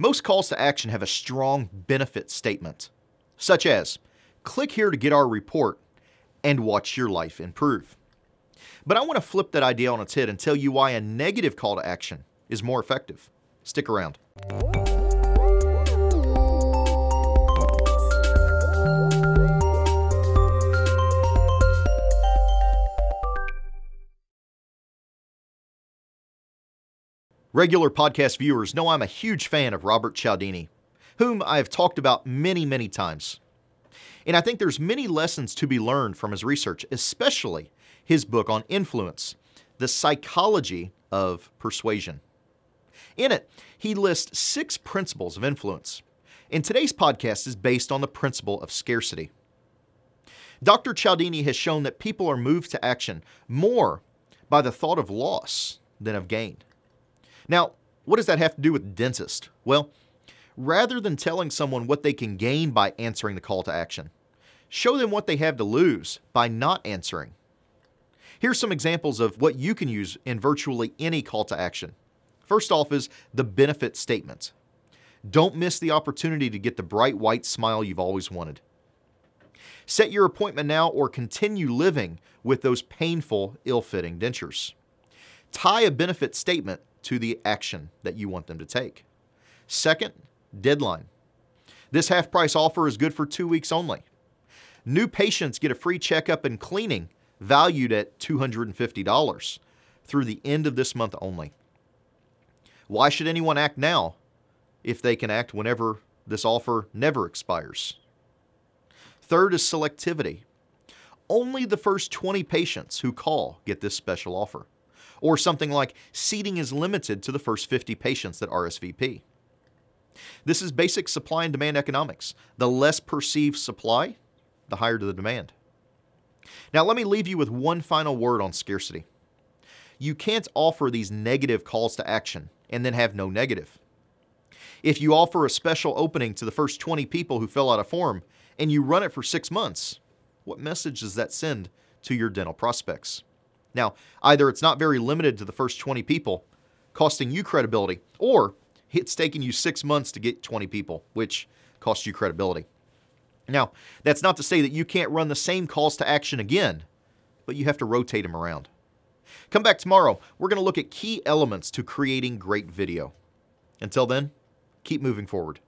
Most calls to action have a strong benefit statement, such as, click here to get our report and watch your life improve. But I want to flip that idea on its head and tell you why a negative call to action is more effective. Stick around. Regular podcast viewers know I'm a huge fan of Robert Cialdini, whom I have talked about many, many times. And I think there's many lessons to be learned from his research, especially his book on influence, The Psychology of Persuasion. In it, he lists 6 principles of influence, and today's podcast is based on the principle of scarcity. Dr. Cialdini has shown that people are moved to action more by the thought of loss than of gain. Now, what does that have to do with dentist? Well, rather than telling someone what they can gain by answering the call to action, show them what they have to lose by not answering. Here's some examples of what you can use in virtually any call to action. First off is the benefit statement. Don't miss the opportunity to get the bright white smile you've always wanted. Set your appointment now or continue living with those painful, ill-fitting dentures. Tie a benefit statement to the action that you want them to take. Second, deadline. This half-price offer is good for 2 weeks only. New patients get a free checkup and cleaning valued at $250 through the end of this month only. Why should anyone act now if they can act whenever this offer never expires? Third is selectivity. Only the first 20 patients who call get this special offer. Or something like seating is limited to the first 50 patients that RSVP. This is basic supply and demand economics. The less perceived supply, the higher the demand. Now let me leave you with one final word on scarcity. You can't offer these negative calls to action and then have no negative. If you offer a special opening to the first 20 people who fill out a form and you run it for 6 months, what message does that send to your dental prospects? Now, either it's not very limited to the first 20 people, costing you credibility, or it's taking you 6 months to get 20 people, which costs you credibility. Now, that's not to say that you can't run the same calls to action again, but you have to rotate them around. Come back tomorrow. We're going to look at key elements to creating great video. Until then, keep moving forward.